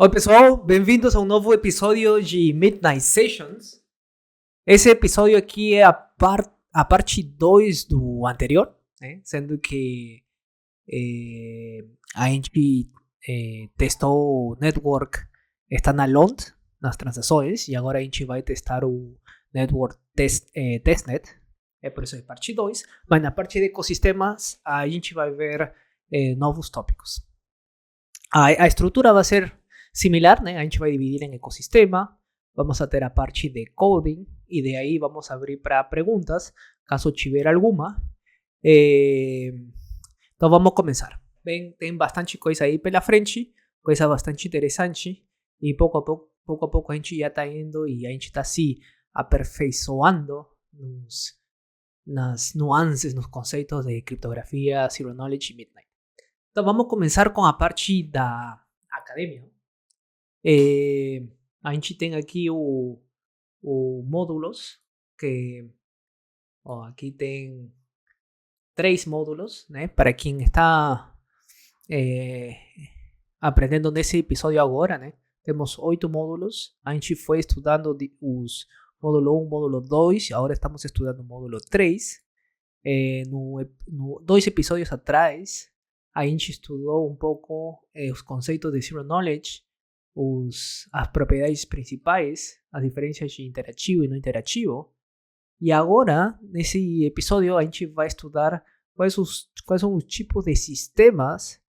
Oi, pessoal, bem-vindos a um novo episódio de Midnight Sessions. Esse episódio aqui é a parte 2 do anterior, né? Sendo que a gente testou o Network Standalone nas transações e agora a gente vai testar o Network Testnet. Por isso é parte 2. Mas na parte de ecossistemas a gente vai ver novos tópicos. A estrutura vai ser similar, né? A gente vai dividir em ecossistema, vamos a ter a parte de coding e de aí vamos a abrir para perguntas, caso tiver alguma. Então vamos começar. Bem, tem bastante coisa aí pela frente, coisa bastante interessante e pouco a pouco a gente já está indo e a gente está se aperfeiçoando nas nuances, nos conceitos de criptografia, Zero Knowledge e Midnight. Então vamos começar com a parte da academia. A gente tem aqui o módulos, que aqui tem 3 módulos, né? Para quem está aprendendo nesse episódio agora, né? Temos 8 módulos. A gente foi estudando os módulo 1, módulo 2, agora estamos estudando o módulo 3. No 2 episódios atrás, a gente estudou um pouco os conceitos de Zero Knowledge, as propriedades principais, as diferenças de interativo e não interativo. E agora, nesse episódio, a gente vai estudar quais são os tipos de sistemas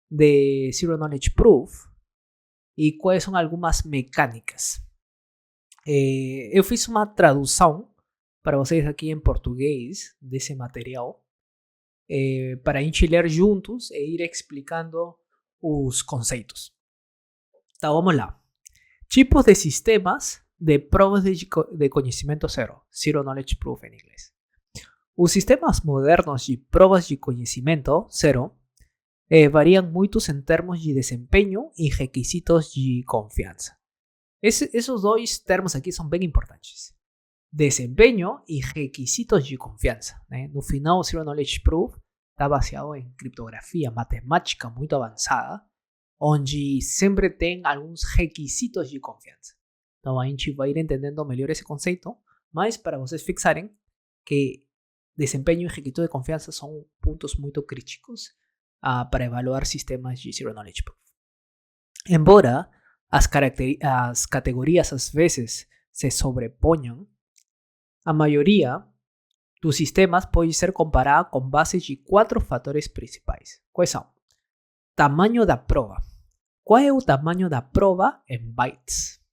de Zero Knowledge Proof e quais são algumas mecânicas. Eu fiz uma tradução para vocês aqui em português desse material, para a gente ler juntos e ir explicando os conceitos. Então vamos lá. Tipos de sistemas de provas de conhecimento zero. Zero Knowledge Proof em inglês. Os sistemas modernos de provas de conhecimento zero variam muito em termos de desempenho e requisitos de confiança. Esses dois termos aqui são bem importantes. Desempenho e requisitos de confiança, né? No final, o Zero Knowledge Proof está baseado em criptografia matemática muito avançada, onde sempre tem alguns requisitos de confiança. Então a gente vai ir entendendo melhor esse conceito, mas para vocês fixarem que desempenho e requisito de confiança são pontos muito críticos para evaluar sistemas de Zero Knowledge Proof. Embora as categorias às vezes se sobreponham, a maioria dos sistemas pode ser comparada com base de 4 fatores principais. Quais são? Tamanho da prova. Qual é o tamanho da prova em bytes?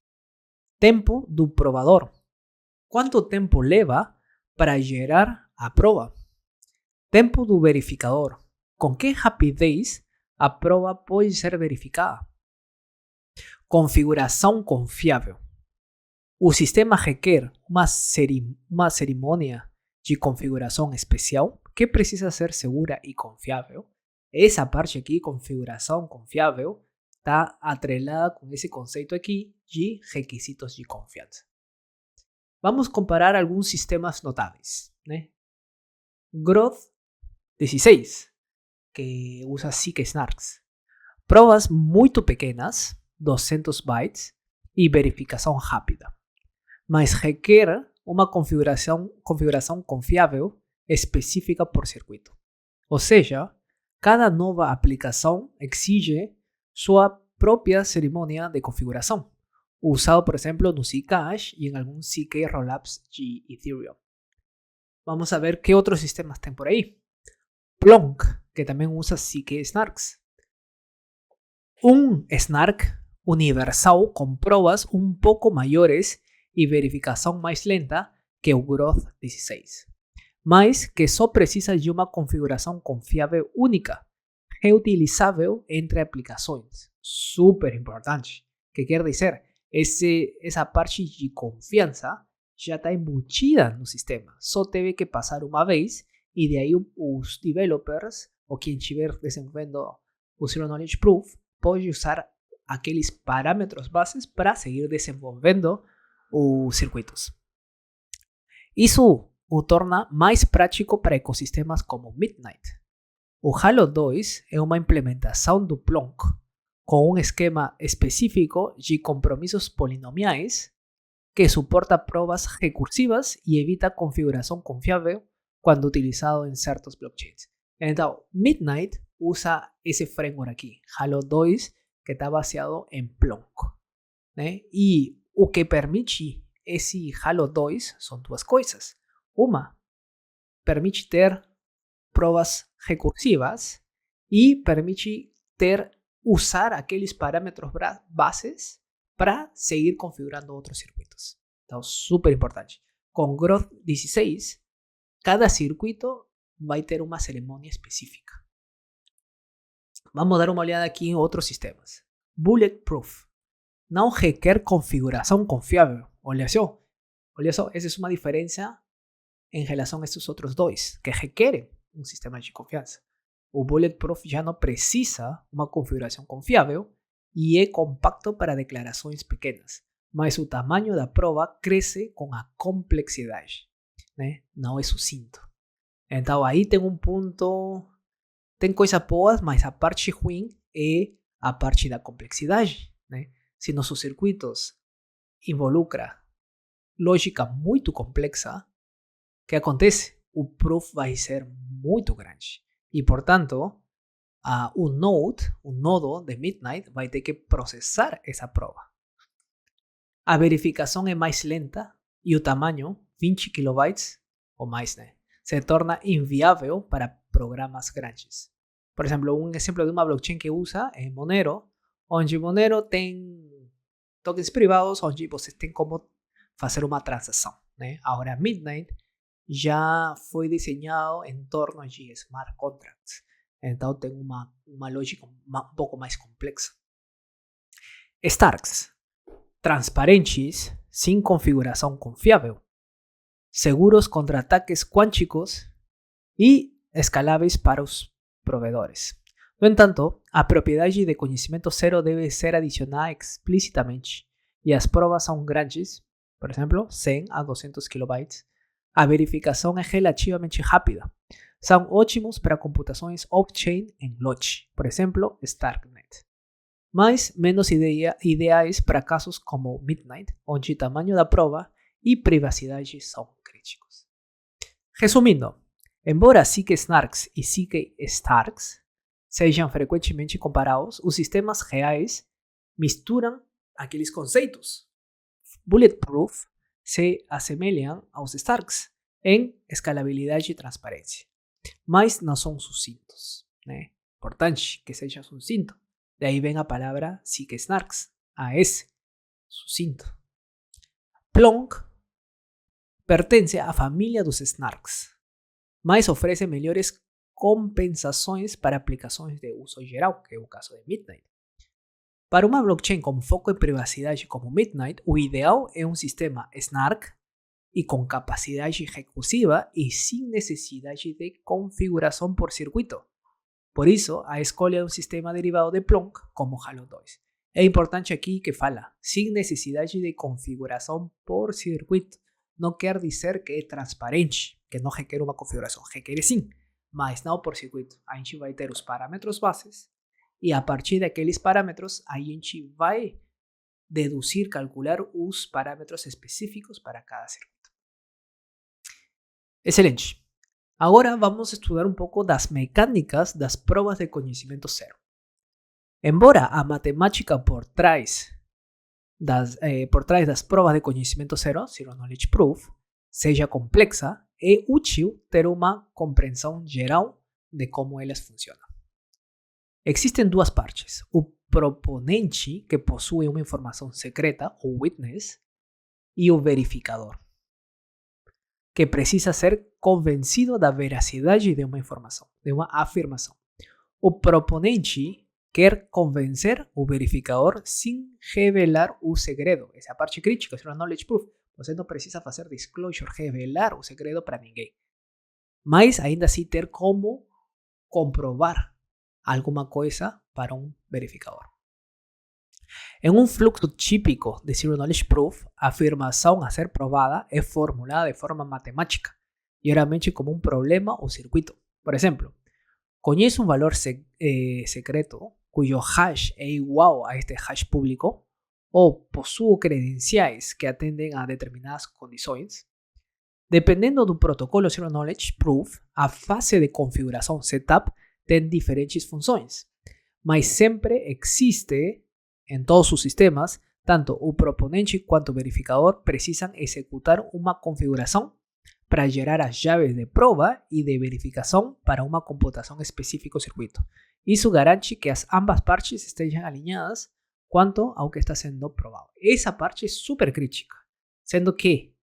Tempo do provador. Quanto tempo leva para gerar a prova? Tempo do verificador. Com que rapidez a prova pode ser verificada? Configuração confiável. O sistema requer uma cerimônia de configuração especial que precisa ser segura e confiável. Essa parte aqui, configuração confiável, está atrelada com esse conceito aqui de requisitos de confiança. Vamos comparar alguns sistemas notáveis, né? Groth 16, que usa SIG-Snarks. Provas muito pequenas, 200 bytes, e verificação rápida. Mas requer uma configuração confiável específica por circuito. Ou seja, cada nova aplicação exige sua própria cerimônia de configuração, usado, por exemplo, no Zcash e em alguns ZK Rollups de Ethereum. Vamos a ver qué otros sistemas tem por ahí. Plonk, que también usa ZK-Snarks. Un Snark universal con pruebas un poco mayores y verificación más lenta que o Groth 16, mas que só precisa de uma configuração confiável única, reutilizável entre aplicações. Super importante. Que quer dizer? Essa parte de confiança já está embutida no sistema. Só teve que passar uma vez e de aí os developers ou quem estiver desenvolvendo o Zero Knowledge Proof pode usar aqueles parâmetros bases para seguir desenvolvendo os circuitos. Isso o torna mais prático para ecossistemas como Midnight. O Halo 2 é uma implementação do Plonk, com um esquema específico de compromissos polinomiais que suporta pruebas recursivas y evita configuración confiable cuando utilizado en ciertos blockchains. Entonces, Midnight usa ese framework aquí, Halo 2, que está baseado en Plonk. E o que permite esse Halo 2 são duas coisas. Uma, permite ter provas recursivas e permite usar aqueles parâmetros bases para seguir configurando outros circuitos. Então, super importante. Com Groth 16, cada circuito vai ter uma cerimônia específica. Vamos dar uma olhada aqui em outros sistemas. Bulletproof não requer configuração confiável. Olha só, essa é uma diferença em relação a esses outros dois, que requerem um sistema de confiança. O Bulletproof já não precisa uma configuração confiável e é compacto para declarações pequenas, mas o tamanho da prova cresce com a complexidade, não é sucinto. Então aí tem um ponto, tem coisas boas, mas a parte ruim é a parte da complexidade. Se nossos circuitos involucra lógica muito complexa, o que acontece? O proof vai ser muito grande e, portanto, o nodo de Midnight vai ter que processar essa prova. A verificação é mais lenta e o tamanho, 20 kilobytes ou mais, se torna inviável para programas grandes. Por exemplo, um exemplo de uma blockchain que usa é Monero, onde Monero tem tokens privados onde você tem como fazer uma transação. Agora, Midnight já foi desenhado em torno de smart contracts. Então, tem uma lógica um pouco mais complexa. Starks, transparentes, sem configuração confiável, seguros contra ataques quânticos e escaláveis para os provedores. No entanto, a propriedade de conhecimento zero deve ser adicionada explicitamente e as provas são grandes, por exemplo, 100 a 200 kilobytes. A verificação é relativamente rápida. São ótimos para computações off-chain em Logi, por exemplo, Starknet. Mas menos ideais para casos como Midnight, onde o tamanho da prova e privacidade são críticos. Resumindo, embora ZK-SNARKs e ZK-STARKs sejam frequentemente comparados, os sistemas reais misturam aqueles conceitos. Bulletproof se assemelham aos Starks em escalabilidade e transparência, mas não são sucintos. Importante que seja sucinto. De aí vem a palavra ZK-SNARKs, AS, sucinto. Plonk pertence à família dos Snarks, mas oferece melhores compensações para aplicações de uso geral, que é o caso de Midnight. Para uma blockchain com foco em privacidade como Midnight, o ideal é um sistema Snark e com capacidade recursiva e sem necessidade de configuração por circuito. Por isso, a escolha é um sistema derivado de Plonk como Halo 2. É importante aqui que fala, sem necessidade de configuração por circuito. Não quer dizer que é transparente, que não requer uma configuração. Requer sim, mas não por circuito. A gente vai ter os parâmetros bases e a partir daqueles parâmetros a gente vai deduzir, calcular os parâmetros específicos para cada circuito. Excelente. Agora vamos estudar um pouco das mecânicas das provas de conhecimento zero. Embora a matemática por trás das provas de conhecimento zero, Zero Knowledge Proof, seja complexa, é útil ter uma compreensão geral de como elas funcionam. Existem duas partes: o proponente, que possui uma informação secreta, ou witness, e o verificador, que precisa ser convencido da veracidade de uma informação, de uma afirmação. O proponente quer convencer o verificador sem revelar o segredo. Essa é a parte crítica, Zero Knowledge Proof. Você não precisa fazer disclosure, revelar o segredo para ninguém. Mas ainda assim ter como comprovar alguma coisa para um verificador. Em um fluxo típico de Zero Knowledge Proof, a afirmação a ser provada é formulada de forma matemática, geralmente como um problema ou circuito. Por exemplo, conheço um valor secreto cuyo hash é igual a este hash público ou possui credenciais que atendem a determinadas condições, dependendo do protocolo Zero Knowledge Proof, a fase de configuração setup tem diferentes funções, mas sempre existe em todos os sistemas, tanto o proponente quanto o verificador precisam executar uma configuração para gerar as chaves de prova e de verificação para uma computação específica do circuito. Isso garante que ambas partes estejam alinhadas quanto ao que está sendo provado. Essa parte é super crítica, sendo que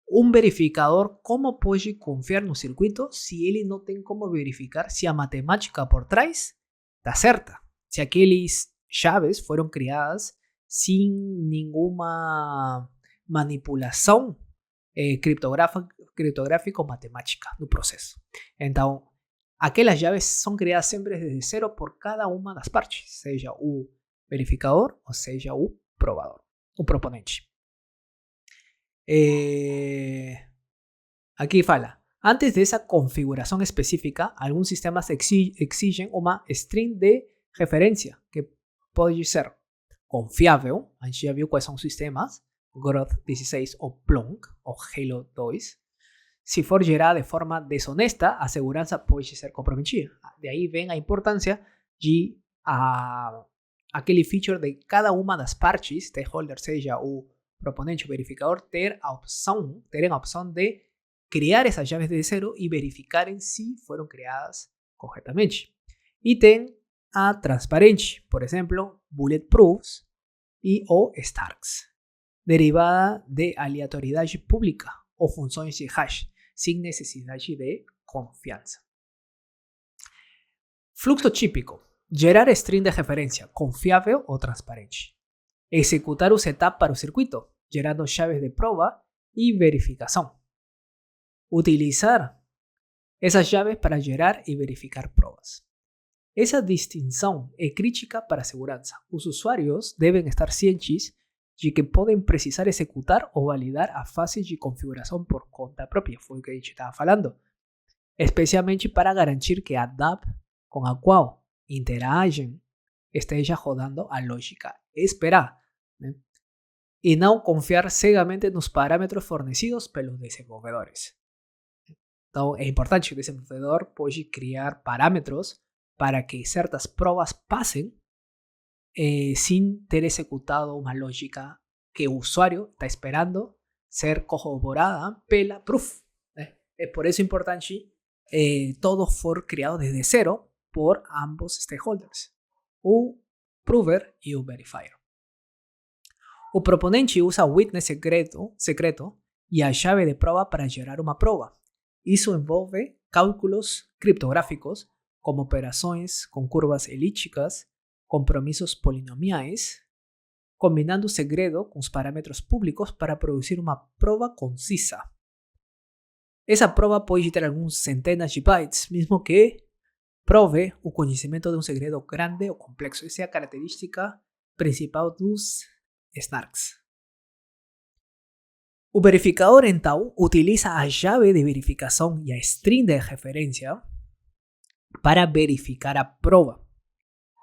um verificador, como pode confiar no circuito se ele não tem como verificar se a matemática por trás está certa? Se aquelas chaves foram criadas sem nenhuma manipulação criptográfica ou matemática no processo. Então, aquelas chaves são criadas sempre desde zero por cada uma das partes, seja o verificador ou seja o provador, o proponente. Aqui fala, antes dessa configuração específica, alguns sistemas exigem uma string de referência, que pode ser confiável, a gente já viu quais são os sistemas, Groth 16 ou Plonk ou Halo 2. Se for gerada de forma desonesta, a segurança pode ser comprometida. De aí vem a importância de aquele feature de cada uma das partes, stakeholder, seja o proponente ou verificador, terem a opção de criar essas chaves de zero e verificarem se foram criadas corretamente. E tem a transparente, por exemplo, bulletproofs e ou Starks, derivada de aleatoriedade pública ou funções de hash, sem necessidade de confiança. Fluxo típico: gerar string de referência confiável ou transparente. Executar o setup para o circuito, gerando chaves de prova e verificação. Utilizar essas chaves para gerar e verificar provas. Essa distinção é crítica para a segurança. Os usuários devem estar cientes de que podem precisar executar ou validar a fase de configuração por conta própria, foi o que a gente estava falando, especialmente para garantir que a DApp com a qual interagem esteja rodando a lógica esperada, né? E não confiar cegamente nos parâmetros fornecidos pelos desenvolvedores. Então é importante que o desenvolvedor pode criar parâmetros para que certas provas passem sin ter executado uma lógica que o usuário está esperando ser corroborada pela proof. É por isso importante todo for criado desde zero por ambos stakeholders, o prover e o verifier. O proponente usa o witness secreto e a chave de prova para gerar uma prova. Isso envolve cálculos criptográficos como operações com curvas elípticas, compromissos polinomiais, combinando o segredo com os parâmetros públicos para produzir uma prova concisa. Essa prova pode ter alguns centenas de bytes, mesmo que prove o conhecimento de um segredo grande ou complexo. Essa é a característica principal dos snarks. O verificador, então, utiliza a chave de verificação e a string de referência para verificar a prova.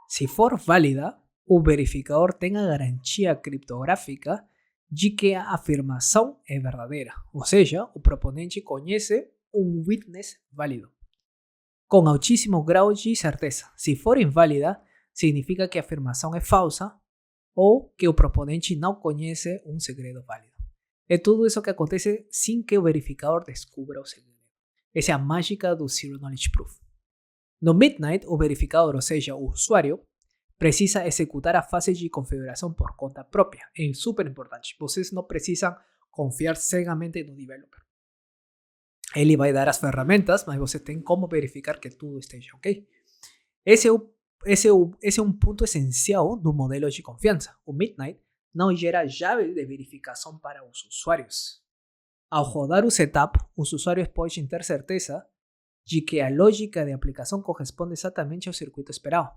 Se for válida, o verificador tem a garantia criptográfica de que a afirmação é verdadeira, ou seja, o proponente conhece um witness válido, com altíssimo grau de certeza. Se for inválida, significa que a afirmação é falsa ou que o proponente não conhece um segredo válido. É tudo isso que acontece sem que o verificador descubra o segredo. Essa é a mágica do Zero Knowledge Proof. No Midnight, o verificador, ou seja, o usuário, precisa executar a fase de configuração por conta própria. É super importante. Vocês não precisam confiar cegamente no developer. Ele vai dar as ferramentas, mas você tem como verificar que tudo esteja ok. Esse é um ponto essencial do modelo de confiança. O Midnight não gera chaves de verificação para os usuários. Ao rodar o setup, os usuários podem ter certeza de que a lógica de aplicação corresponde exatamente ao circuito esperado,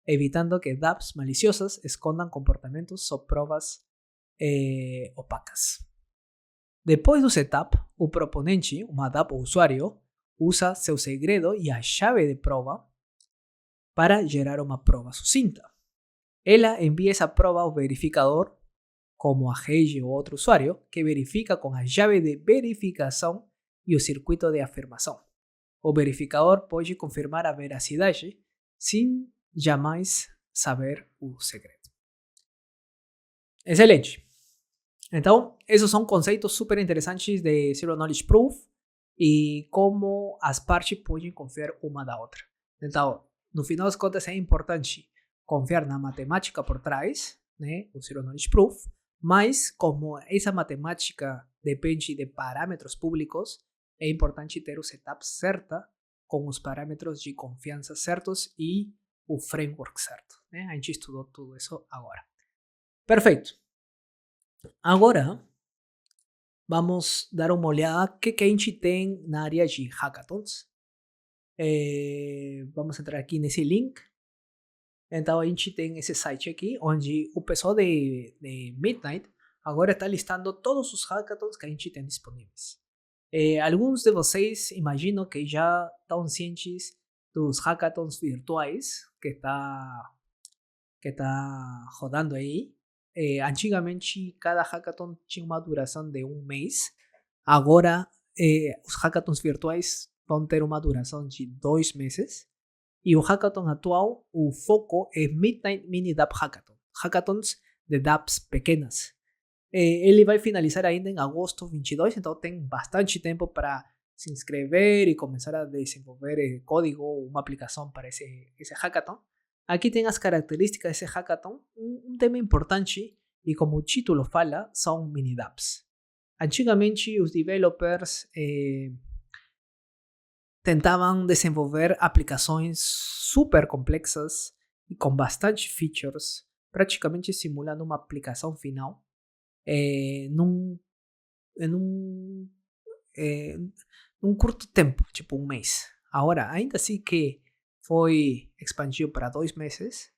evitando que dApps maliciosas escondam comportamentos ou provas opacas. Depois do setup, o proponente, uma dApp ou usuário, usa seu segredo e a chave de prova para gerar uma prova sucinta. Ela envía esa prova ao verificador, como a Heiji ou outro usuário, que verifica com a chave de verificação e o circuito de afirmação. O verificador pode confirmar a veracidade sem jamais saber o segredo. Excelente! Então, esses são conceitos super interessantes de Zero Knowledge Proof e como as partes podem confiar uma da outra. Então, no final das contas, é importante confiar na matemática por trás, né, o Zero Knowledge Proof, mas como essa matemática depende de parâmetros públicos, é importante ter o setup certa com os parâmetros de confiança certos e o framework certo. Né? A gente estudou tudo isso agora. Perfeito. Agora, vamos dar uma olhada no que a gente tem na área de hackathons. Vamos entrar aqui nesse link. Então, a gente tem esse site aqui, onde o pessoal de Midnight agora está listando todos os hackathons que a gente tem disponíveis. Alguns de vocês, imagino que já estão cientes dos hackathons virtuais que está rodando aí. Antigamente, cada hackathon tinha uma duração de 1 mês. Agora, os hackathons virtuais vão ter uma duração de 2 meses. E o hackathon atual, o foco é Midnight Mini DApp Hackathon. Hackathons de dApps pequenas. Ele vai finalizar ainda em agosto 22, então tem bastante tempo para se inscrever e começar a desenvolver código ou uma aplicação para esse hackathon. Aqui tem as características desse hackathon. Um tema importante, e como o título fala, são mini dApps. Antigamente, os developers tentavam desenvolver aplicações super complexas e com bastante features, praticamente simulando uma aplicação final, num curto tempo, tipo 1 mês. Agora, ainda assim que foi expandido para 2 meses,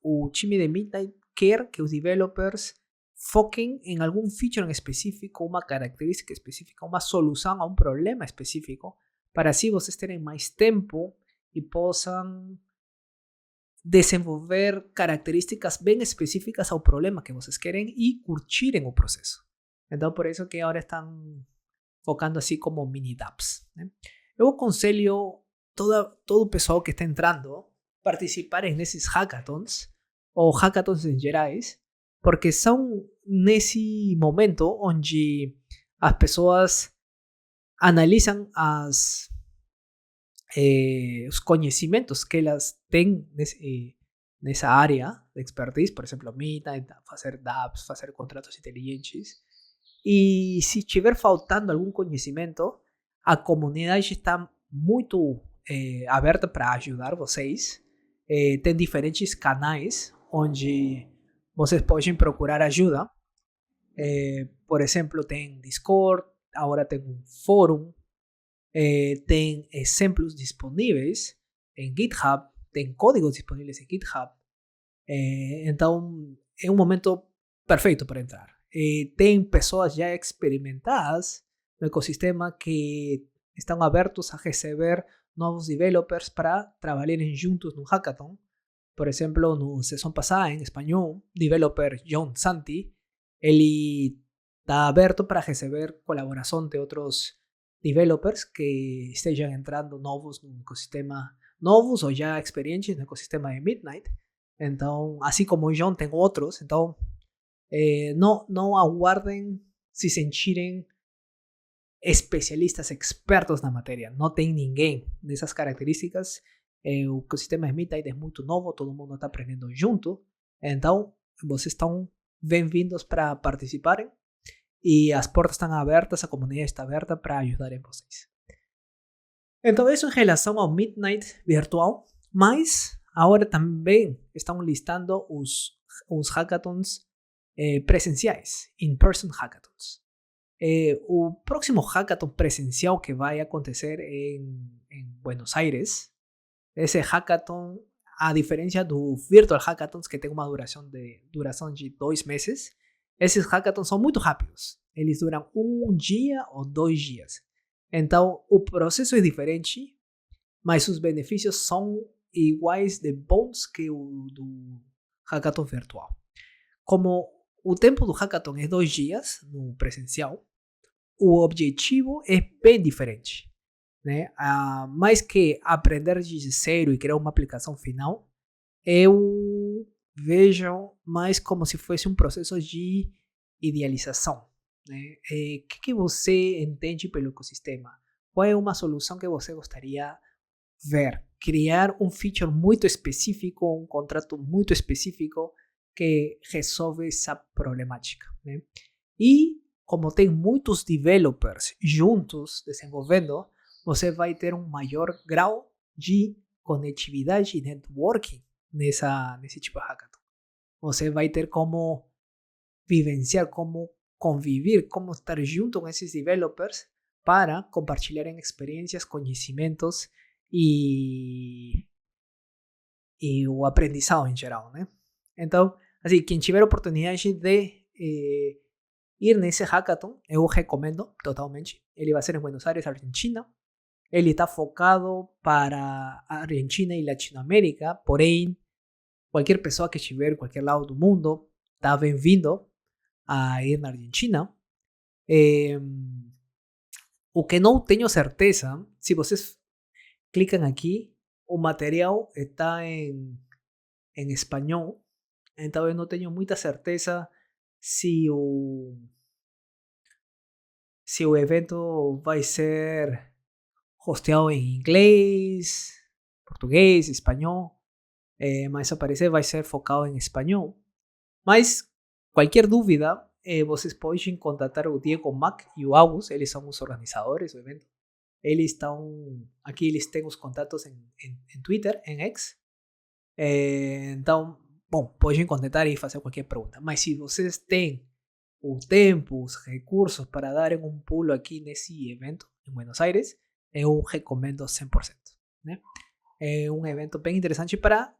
o time de Midnight quer que os developers foquem em algum feature em específico, uma característica específica, uma solução a um problema específico, para assim vocês terem mais tempo e possam desenvolver características bem específicas ao problema que vocês querem e curtirem o processo. Então, por isso que agora estão focando assim como mini dApps. Né? Eu aconselho todo o pessoal que está entrando participarem nesses hackathons ou hackathons em gerais, porque são nesse momento onde as pessoas analisam os conhecimentos que elas têm nessa área de expertise, por exemplo, Midnight, fazer dApps, fazer contratos inteligentes. E se estiver faltando algum conhecimento, a comunidade está muito aberta para ajudar vocês. Tem diferentes canais onde vocês podem procurar ajuda. Por exemplo, tem Discord, agora tem um fórum, tem exemplos disponíveis em GitHub, tem códigos disponíveis em GitHub. Então, é um momento perfeito para entrar. Tem pessoas já experimentadas no ecossistema que estão abertos a receber novos developers para trabalharem juntos no hackathon. Por exemplo, na sessão passada, em espanhol, o developer John Santi, ele está aberto para receber colaboração de outros developers que estejam entrando novos no ecossistema, novos ou já experientes no ecossistema de Midnight. Então, assim como o John, tem outros. Então, não aguardem se sentirem especialistas, expertos na matéria. Não tem ninguém dessas características. O ecossistema de Midnight é muito novo, todo mundo está aprendendo junto. Então, vocês estão bem-vindos para participarem. E as portas estão abertas, a comunidade está aberta para ajudarem vocês. Então, isso em relação ao Midnight virtual. Mas, agora também estão listando os hackathons presenciais, in-person hackathons. O próximo hackathon presencial que vai acontecer em Buenos Aires, esse hackathon, a diferença do virtual hackathons que tem uma duração de 2 meses, esses hackathons são muito rápidos. Eles duram 1 dia ou 2 dias. Então, o processo é diferente, mas os benefícios são iguais de bons que o do hackathon virtual. Como o tempo do hackathon é 2 dias no presencial, o objetivo é bem diferente, né? Mais que aprender de zero e criar uma aplicação final, eu vejo mais como se fosse um processo de idealização, né? Que você entende pelo ecossistema? Qual é uma solução que você gostaria ver? Criar um feature muito específico, um contrato muito específico que resolve essa problemática, né? E como tem muitos developers juntos desenvolvendo, você vai ter um maior grau de conectividade e networking nesse tipo de hackathon. Você vai ter como vivenciar, como convivir, como estar junto com esses developers para compartilharem experiências, conhecimentos e o aprendizado em geral, né? Então, assim, quem tiver oportunidade de ir nesse hackathon, eu recomendo totalmente. Ele vai ser em Buenos Aires, Argentina. Ele está focado para Argentina e Latinoamérica, porém, qualquer pessoa que estiver em qualquer lado do mundo está bem-vindo a ir na Argentina. O que não tenho certeza, se vocês clicam aqui, o material está em espanhol, então eu não tenho muita certeza se o evento vai ser hosteado em inglês, português, espanhol, mas ao parecer vai ser focado em espanhol. Mas qualquer dúvida, vocês podem contatar o Diego Mac e o August, eles são os organizadores do evento. Eles estão aqui, eles têm os contatos em Twitter, em X. Então, bom, podem contatar e fazer qualquer pergunta. Mas se vocês têm o tempo, os recursos para darem um pulo aqui nesse evento em Buenos Aires, eu recomendo 100%. Né? É um evento bem interessante para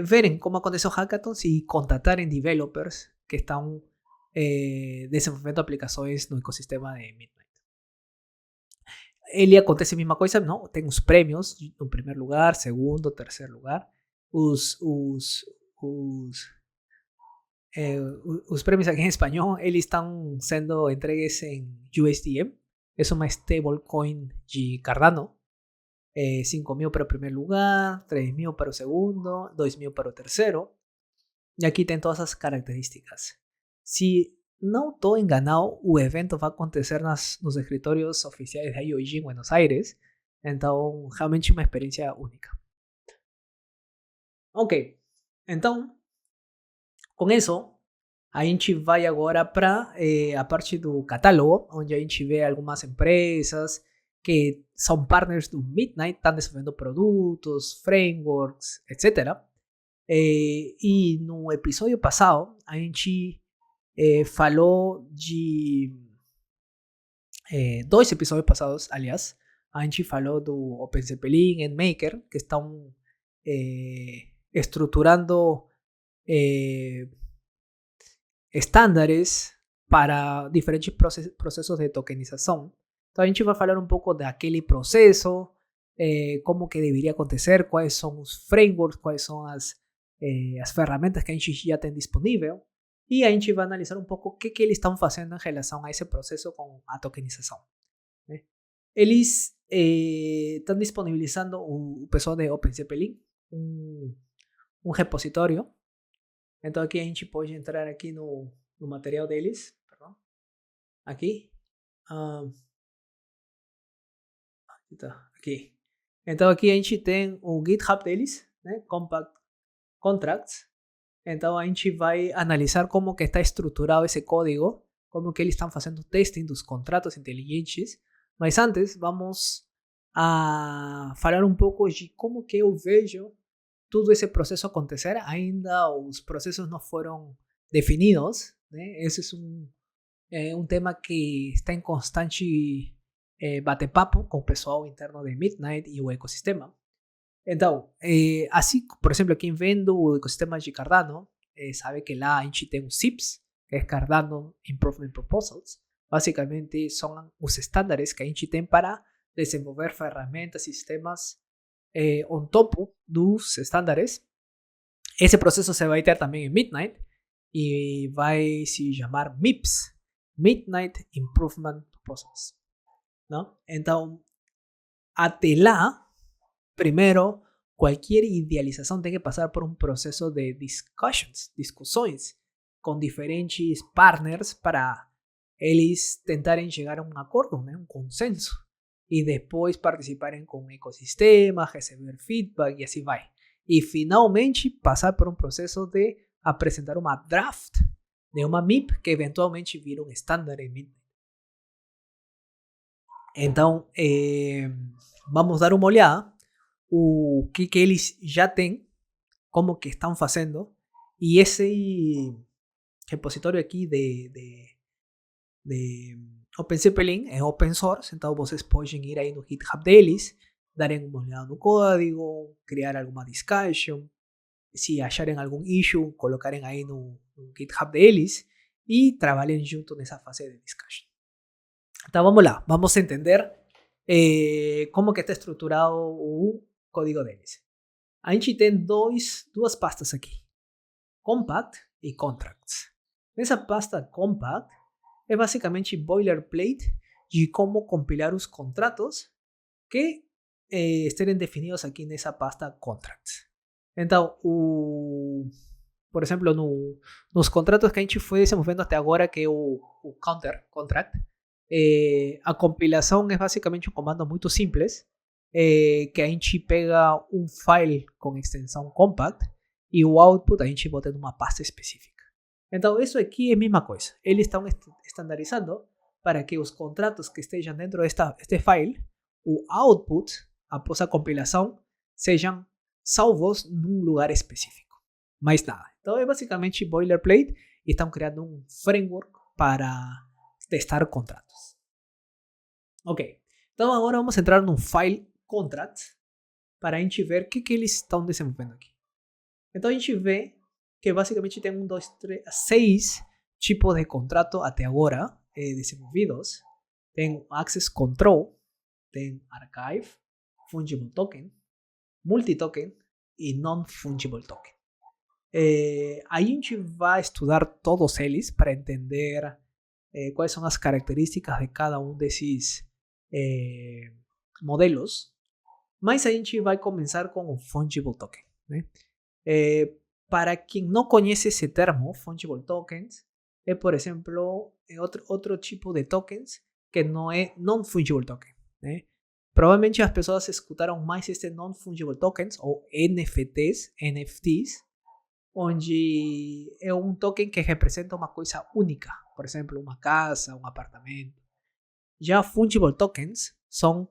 verem como aconteceu hackathons e contatarem developers que estão desenvolvendo aplicações no ecossistema de Midnight. Ele acontece a mesma coisa, não? Tem os prêmios no primeiro lugar, segundo, terceiro lugar. Os prêmios aqui em espanhol, eles estão sendo entregues em USDM. É uma stablecoin de Cardano. 5.000 para o primeiro lugar, 3.000 para o segundo, 2.000 para o terceiro. E aqui tem todas as características. Se não estou enganado, o evento vai acontecer nos escritórios oficiais da IOG em Buenos Aires. Então, realmente uma experiência única. Ok, então, com isso, a gente vai agora para a parte do catálogo, onde a gente vê algumas empresas que são partners do Midnight, estão desenvolvendo produtos, frameworks, etc. E no episódio passado, a gente falou de 2 episódios passados, aliás, a gente falou do OpenZeppelin e Maker, que estão estruturando estándares para diferentes processos de tokenização. Então a gente vai falar um pouco daquele processo, como que deveria acontecer, quais são os frameworks, quais são as ferramentas que a gente já tem disponível. E a gente vai analisar um pouco o que eles estão fazendo em relação a esse processo com a tokenização. Né? Eles estão disponibilizando, o pessoal de OpenZeppelin, um repositório. Então aqui a gente pode entrar aqui no material deles. Perdão. Aqui. Aqui. Então aqui a gente tem o GitHub deles, né? Compact Contracts. Então a gente vai analisar como que está estruturado esse código, como que eles estão fazendo testing dos contratos inteligentes. Mas antes vamos a falar um pouco de como que eu vejo todo esse processo acontecer. Ainda os processos não foram definidos, né? Esse é um tema que está em constante bate-papo com o pessoal interno de Midnight e o ecossistema. Então, assim, por exemplo, quem vende o ecossistema de Cardano sabe que lá a gente tem os CIPs, que é Cardano Improvement Proposals. Basicamente são os estándares que a gente tem para desenvolver ferramentas, sistemas on top dos estándares. Esse processo se vai ter também em Midnight e vai se chamar MIPS, Midnight Improvement Proposals, ¿no? Então, até lá, primeiro, qualquer idealização tem que passar por um processo de discussões com diferentes partners para eles tentarem chegar a um acordo, né? Um consenso, e depois participarem com o ecossistema, receber feedback e assim vai. E finalmente passar por um processo de apresentar uma draft de uma MIP que eventualmente vira um estándar em Midnight. Então, vamos dar uma olhada o que eles já têm, como que estão fazendo, e esse repositório aqui de OpenZeppelin é open source, então vocês podem ir aí no GitHub deles, darem uma olhada no código, criar alguma discussion, se acharem algum issue, colocarem aí no GitHub deles e trabalhem junto nessa fase de discussion. Então vamos lá, vamos entender como que está estruturado o código deles. A gente tem duas pastas aqui, Compact e Contracts. Nessa pasta Compact é basicamente boilerplate de como compilar os contratos que estarem definidos aqui nessa pasta Contracts. Então, por exemplo, nos contratos que a gente foi desenvolvendo até agora, que é o Contract, a compilação é basicamente um comando muito simples, que a gente pega um file com extensão Compact e o output a gente bota numa pasta específica. Então, isso aqui é a mesma coisa. Eles estão estandarizando para que os contratos que estejam dentro deste file, o output, após a compilação, sejam salvos num lugar específico. Mais nada. Então, é basicamente boilerplate e estão criando um framework para testar contratos. Ok. Então, agora vamos entrar num file contract para a gente ver o que eles estão desenvolvendo aqui. Então, a gente vê que basicamente tem 1, 2, 3, 6 tipos de contrato até agora desenvolvidos. Tem Access Control, tem Archive, Fungible Token, Multi-Token e Non-Fungible Token. A gente vai estudar todos eles para entender quais são as características de cada um desses modelos, mas a gente vai começar com o Fungible Token, né? Para quem não conhece esse termo, Fungible Tokens, é, por exemplo, outro tipo de tokens que não é Non-Fungible Token, né? Provavelmente as pessoas escutaram mais este Non-Fungible Tokens, ou NFTs, onde é um token que representa uma coisa única, por exemplo, uma casa, um apartamento. Já Fungible Tokens são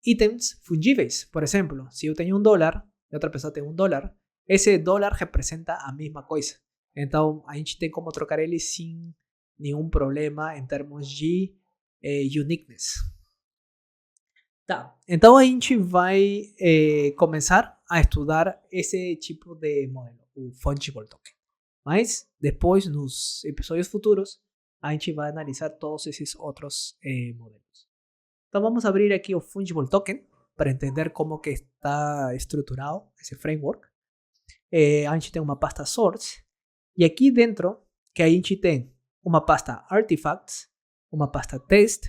itens fungíveis. Por exemplo, se eu tenho $1 e outra pessoa tem $1, esse dólar representa a mesma coisa. Então, a gente tem como trocar ele sem nenhum problema em termos de uniqueness. Tá, então a gente vai começar a estudar esse tipo de modelo, o Fungible Token. Mas depois, nos episódios futuros, a gente vai analisar todos esses outros modelos. Então vamos abrir aqui o Fungible Token para entender como que está estruturado esse framework. A gente tem uma pasta Source e aqui dentro que a gente tem uma pasta Artifacts, uma pasta Test,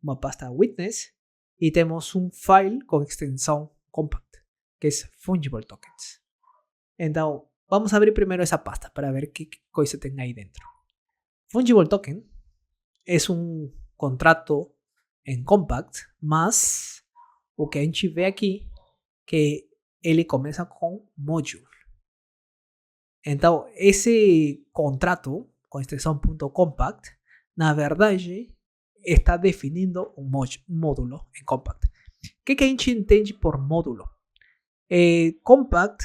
uma pasta Witness e temos um file com extensão Compact, que é Fungible Tokens. Então, vamos abrir primeiro essa pasta para ver que coisa tem aí dentro. Fungible Token é um contrato em Compact, mas o que a gente vê aqui que ele começa com Module. Então, esse contrato com extensão .compact, na verdade, está definindo um módulo em Compact. O que a gente entende por módulo? Compact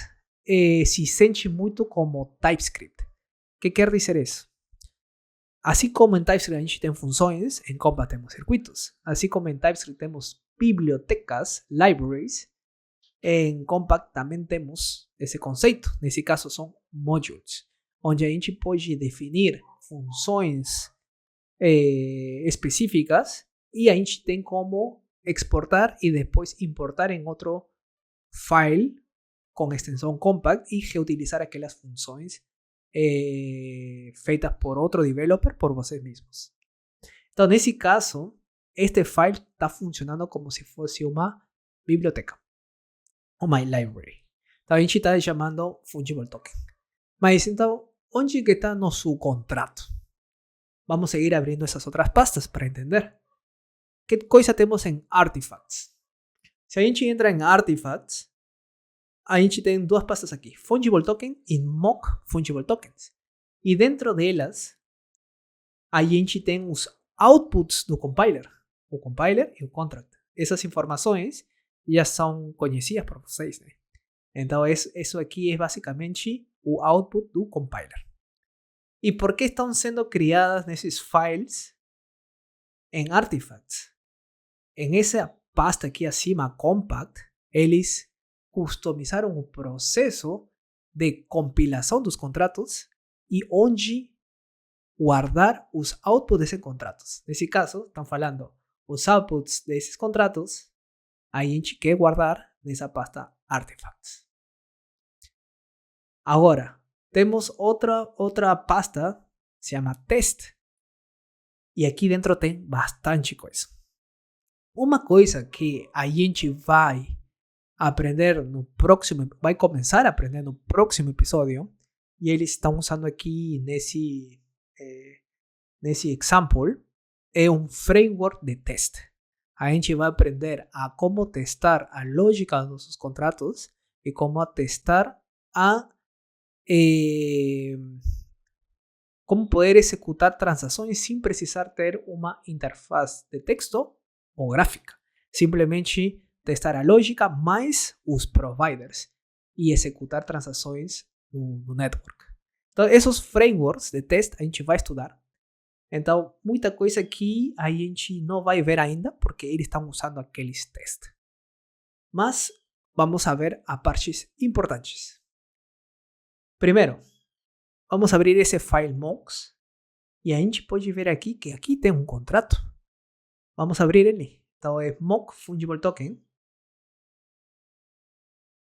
se sente muito como TypeScript. O que quer dizer isso? Assim como em TypeScript a gente tem funções, em Compact temos circuitos. Assim como em TypeScript temos bibliotecas, libraries, em Compact também temos esse conceito. Nesse caso são modules, onde a gente pode definir funções específicas e a gente tem como exportar e depois importar em outro file com extensão compact e reutilizar aquelas funções feitas por outro developer por vocês mesmos. Então, nesse caso, este file está funcionando como se fosse uma biblioteca, uma library. Então, a gente está chamando Fungible Token. Mas, então, onde que está nosso contrato? Vamos seguir abrindo essas outras pastas para entender. Que coisa temos em Artifacts? Se a gente entra em Artifacts, a gente tem duas pastas aqui, Fungible Token e Mock Fungible Tokens. E dentro delas, a gente tem os outputs do compiler, o compiler e o contract. Essas informações já são conhecidas por vocês, né? Então, isso aqui é basicamente o output do compiler. E por que estão sendo criadas nesses files em Artifacts? Em essa pasta aqui acima, Compact, eles customizaram o processo de compilação dos contratos e onde guardar os outputs desses contratos. Nesse caso, estão falando os outputs desses contratos, a gente quer guardar nessa pasta Artifacts. Agora, temos outra pasta, se chama Test, e aqui dentro tem bastante coisa. Uma coisa que a gente vai aprender no próximo, vai começar a aprender no próximo episódio, e eles estão usando aqui nesse example, é um framework de teste. A gente vai aprender a como testar a lógica dos nossos contratos e como testar como poder executar transações sem precisar ter uma interfaz de texto ou gráfica. Simplesmente testar a lógica mais os providers e executar transações no network. Então, esses frameworks de teste a gente vai estudar. Então, muita coisa aqui a gente não vai ver ainda porque eles estão usando aqueles testes. Mas vamos a ver as partes importantes. Primeiro, vamos abrir esse file mocks e a gente pode ver aqui que aqui tem um contrato. Vamos abrir ele. Então é mock fungible token.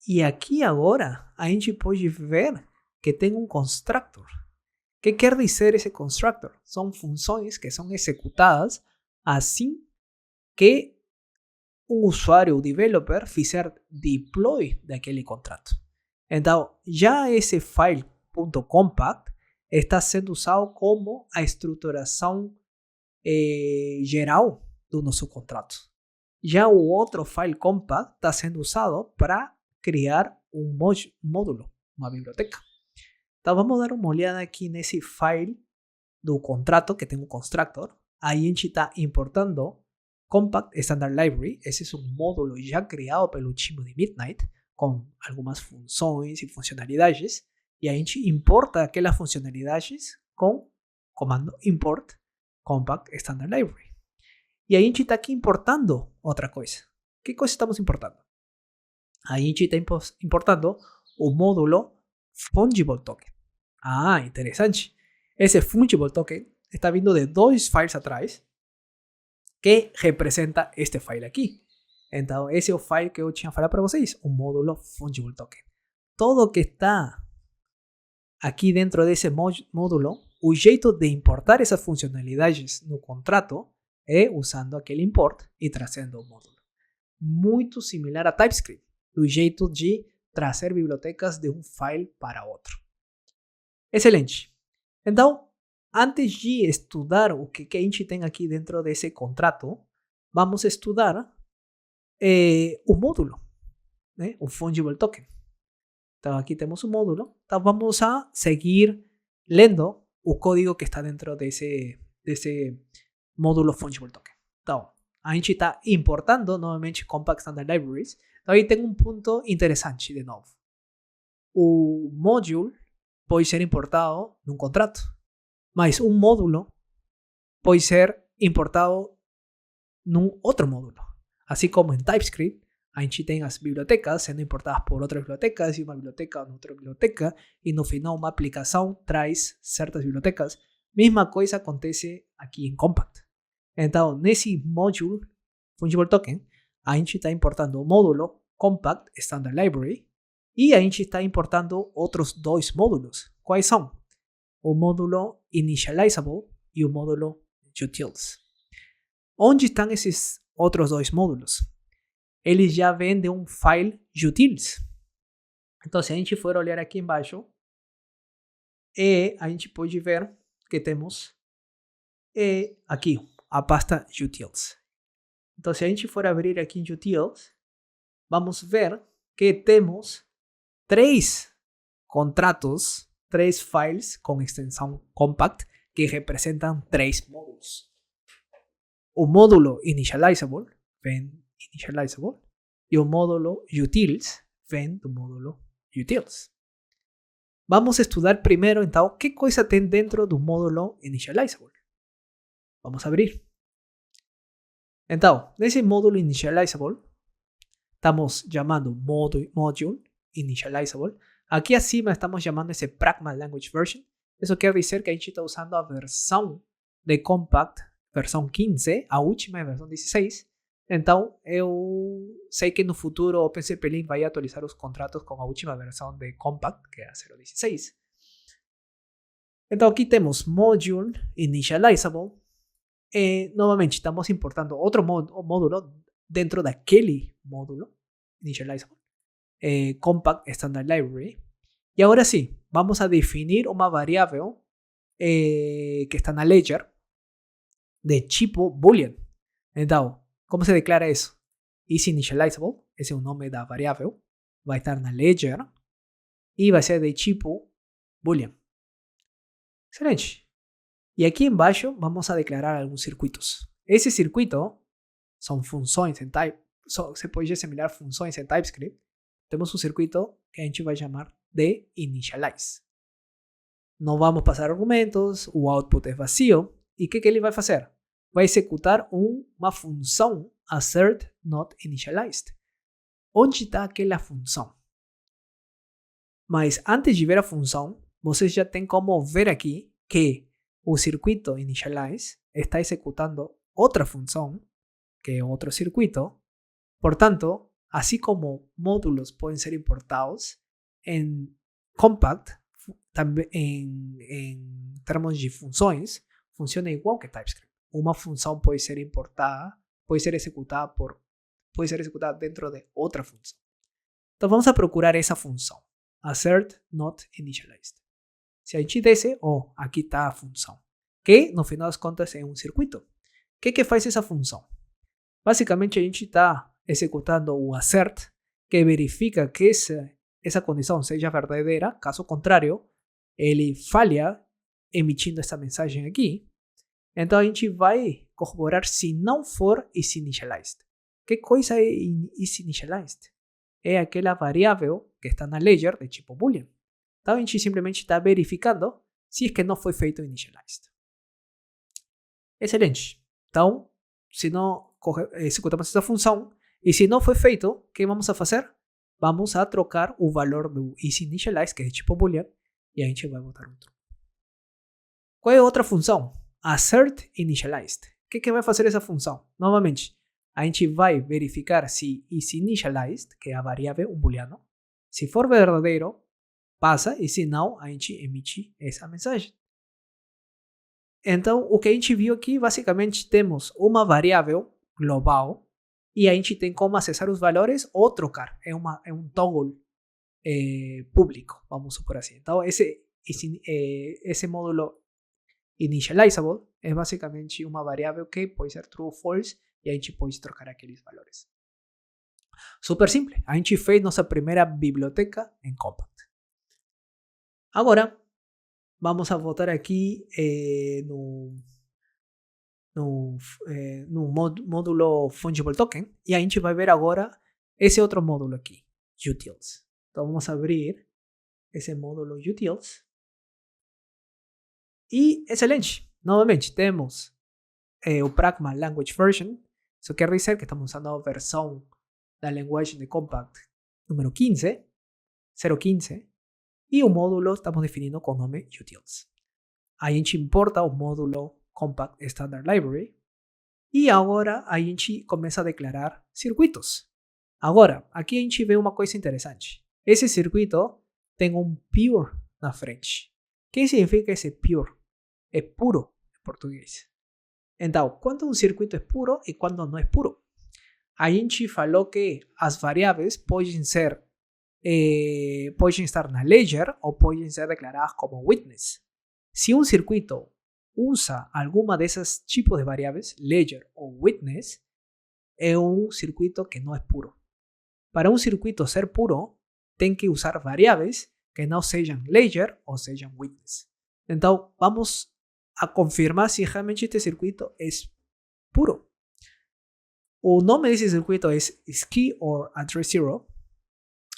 E aqui agora a gente pode ver que tem um constructor. O que quer dizer esse constructor? São funções que são executadas assim que um usuário ou developer fizer deploy daquele contrato. Então, já esse file.compact está sendo usado como a estruturação geral do nosso contrato. Já o outro file compact está sendo usado para criar um módulo, uma biblioteca. Então, vamos dar uma olhada aqui nesse file do contrato que tem um constructor. Aí a gente está importando Compact Standard Library. Esse é um módulo já criado pelo time de Midnight, com algumas funções e funcionalidades, e a gente importa aquelas funcionalidades com comando import compact standard library. E a gente está aqui importando outra coisa. Que coisa estamos importando? A gente está importando o módulo fungible token. Ah, interessante. Esse fungible token está vindo de dois files atrás que representa este file aqui. Então, esse é o file que eu tinha falado para vocês, o módulo Fungible Token. Todo que está aqui dentro desse módulo, o jeito de importar essas funcionalidades no contrato é usando aquele import e trazendo o módulo. Muito similar a TypeScript, do jeito de trazer bibliotecas de um file para outro. Excelente. Então, antes de estudar o que a gente tem aqui dentro desse contrato, vamos estudar o módulo, né? O Fungible Token. Então aqui temos um módulo. Então vamos a seguir lendo o código que está dentro desse módulo Fungible Token. Então a gente está importando novamente Compact Standard Libraries. Então aí tem um ponto interessante de novo. O módulo pode ser importado num contrato, mas um módulo pode ser importado num outro módulo. Así como en TypeScript, a gente tem as bibliotecas sendo importadas por outras bibliotecas e uma biblioteca na outra biblioteca e no final uma aplicação traz certas bibliotecas. Mesma coisa acontece aqui em Compact. Então, nesse módulo Fungible Token, a gente está importando o módulo Compact Standard Library. E a gente está importando outros dois módulos. Quais são? O módulo Initializable e o módulo Utils. Onde estão esses outros dois módulos? Eles já vêm de um file utils. Então, se a gente for olhar aqui embaixo, a gente pode ver que temos aqui a pasta utils. Então, se a gente for abrir aqui em utils, vamos ver que temos 3 contratos, 3 files com extensão compact que representam 3 módulos. O módulo Initializable vem Initializable e o módulo Utils vem do módulo Utils. Vamos estudar primeiro, então, que coisa tem dentro do módulo Initializable. Vamos abrir. Então, nesse módulo Initializable, estamos chamando Module Initializable. Aqui acima estamos chamando esse Pragma Language Version. Isso quer dizer que a gente está usando a versão de Compact, versão 15, a última é a versão 16. Então, eu sei que no futuro o OpenCPLink vai atualizar os contratos com a última versão de Compact, que é a 0.16. Então, aqui temos Module Initializable. Novamente, estamos importando outro módulo dentro daquele módulo Initializable. Compact Standard Library. E agora sim, vamos a definir uma variável que está na ledger de tipo Boolean. Então, como se declara isso? IsInitializable, esse é o nome da variável, vai estar na ledger e vai ser de tipo Boolean. Excelente. E aqui embaixo vamos a declarar alguns circuitos. Esse circuito são funções em type, você pode assimilar funções em TypeScript. Temos um circuito que a gente vai chamar de initialize. Não vamos passar argumentos, o output é vazio. E o que ele vai fazer? Vai executar uma função assert not initialized. Onde está aquela função? Mas antes de ver a função, vocês já têm como ver aqui que o circuito initialize está executando outra função, que é outro circuito. Portanto, assim como módulos podem ser importados em Compact, também em termos de funções, funciona igual que TypeScript. Uma função pode ser importada, pode ser executada dentro de outra função. Então vamos a procurar essa função, assert not initialized. Se a gente desce, aqui está a função, que no final das contas é um circuito. O que faz essa função? Basicamente a gente está executando o assert, que verifica que essa condição seja verdadeira. Caso contrário, ele falha emitindo essa mensagem aqui. Então a gente vai corroborar se não for isInitialized. Que coisa é isInitialized? É aquela variável que está na ledger de tipo Boolean. Então a gente simplesmente está verificando se é que não foi feito initialized. Excelente. Então, se não executamos essa função e se não foi feito, o que vamos a fazer? Vamos a trocar o valor do isInitialize, que é de tipo Boolean, e a gente vai botar um true. Qual é a outra função? Assert initialized. O que vai fazer essa função? Novamente, a gente vai verificar se isInitialized, que é a variável, um booleano, se for verdadeiro, passa, e se não, a gente emite essa mensagem. Então, o que a gente viu aqui, basicamente, temos uma variável global e a gente tem como acessar os valores ou trocar. É um toggle público, vamos supor assim. Então, esse módulo initializable é basicamente uma variável que pode ser true ou false e a gente pode trocar aqueles valores. Super simples. A gente fez nossa primeira biblioteca em Compact. Agora, vamos a voltar aqui no módulo Fungible Token e a gente vai ver agora esse outro módulo aqui, Utils. Então vamos abrir esse módulo Utils. E excelente, novamente temos o Pragma Language Version. Isso quer dizer que estamos usando a versão da linguagem de Compact número 15, 0.15. E o módulo estamos definindo com o nome Utils. A gente importa o módulo Compact Standard Library e agora a gente começa a declarar circuitos. Agora, aqui a gente vê uma coisa interessante. Esse circuito tem um pure na frente. O que significa esse pure? É puro em português. Então, quando um circuito é puro e quando não é puro? A gente falou que as variáveis podem estar na ledger ou podem ser declaradas como witness. Se um circuito usa alguma desses tipos de variáveis, ledger ou witness, é um circuito que não é puro. Para um circuito ser puro, tem que usar variáveis que não sejam ledger ou sejam witness. Então, vamos a confirmar se realmente este circuito é puro. O nome desse circuito é Key or Address Zero,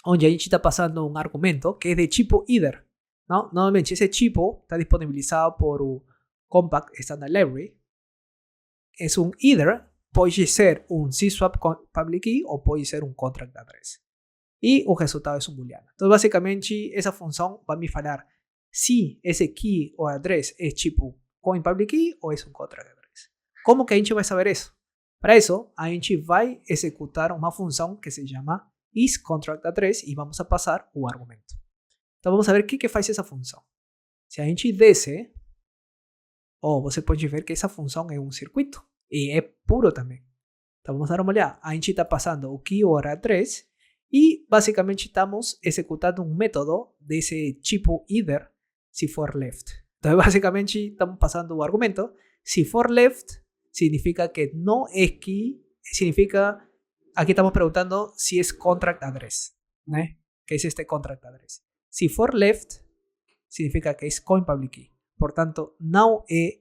onde a gente está passando um argumento que é de tipo either. ¿No? Normalmente esse tipo está disponibilizado por o Compact Standard Library. É um either, pode ser um CSWAP public key ou pode ser um contract address. E o resultado é um booleano. Então, basicamente, essa função vai me falar se esse key ou address é tipo coin public key ou é um contract address. Como que a gente vai saber isso? Para isso, a gente vai executar uma função que se chama isContractAddress e vamos a passar o argumento. Então, vamos a ver o que faz essa função. Se a gente desce, você pode ver que essa função é um circuito e é puro também. Então, vamos dar uma olhada. A gente está passando o key or address e, basicamente, estamos executando um método desse tipo either se for left. Então, basicamente, estamos passando o argumento. Se for left, significa que no es key, significa, aquí estamos preguntando si es contract address, ¿no? ¿Qué es este contract address? Si for left, significa que es coin public key. Por tanto, no es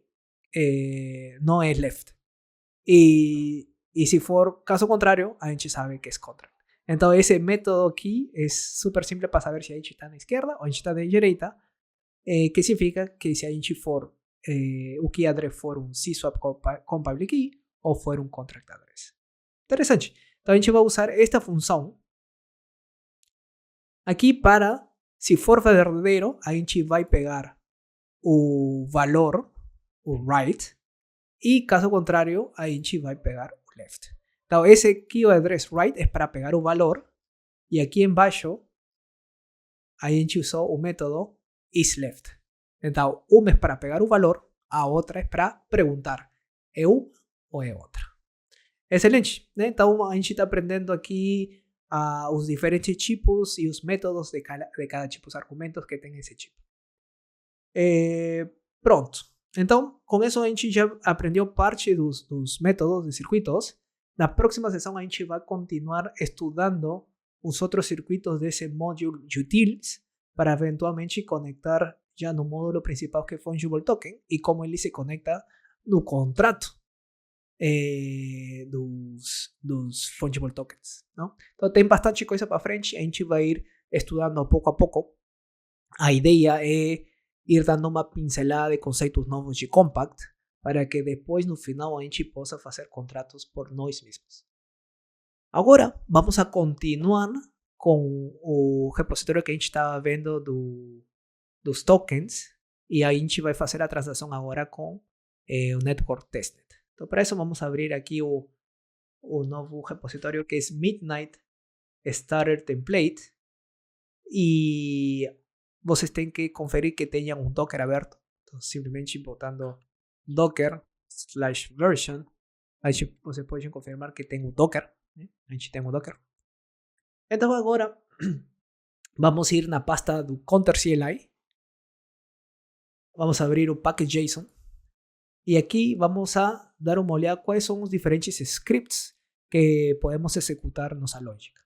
left. Y si for caso contrario, a gente sabe que es contract. Entonces, ese método aquí es súper simple para saber si a gente está a la izquierda o a gente está a la derecha, que significa que si a gente for o key address for um CSWAP com public key ou for um contract address. Interessante. Então a gente vai usar esta função aqui para, se for verdadeiro, a gente vai pegar o valor, o right, e caso contrário, a gente vai pegar o left. Então esse key address right é para pegar o valor e aqui embaixo a gente usou o método isLeft. Então, uma é para pegar o valor, a outra é para perguntar, é uma ou é outra. Excelente, né? Então, a gente está aprendendo aqui os diferentes tipos e os métodos de cada tipo de argumentos que tem esse tipo. Pronto. Então, com isso a gente já aprendeu parte dos métodos de circuitos. Na próxima sessão a gente vai continuar estudando os outros circuitos desse module utils para eventualmente conectar já no módulo principal que é Fungible Token e como ele se conecta no contrato dos Fungible Tokens. Não? Então tem bastante coisa para frente, a gente vai ir estudando pouco a pouco. A ideia é ir dando uma pincelada de conceitos novos de Compact para que depois no final a gente possa fazer contratos por nós mesmos. Agora vamos a continuar com o repositório que a gente estava vendo dos tokens e aí a gente vai fazer a transação agora com o Network Testnet. Então, para isso, vamos abrir aqui o novo repositório que é Midnight Starter Template e vocês têm que conferir que tenham um Docker aberto. Então, simplesmente botando docker/version, aí vocês podem confirmar que tem o Docker. Né? A gente tem o Docker. Então, agora vamos ir na pasta do Counter CLI. Vamos a abrir o package.json e aqui vamos a dar uma olhada quais são os diferentes scripts que podemos executar nossa lógica.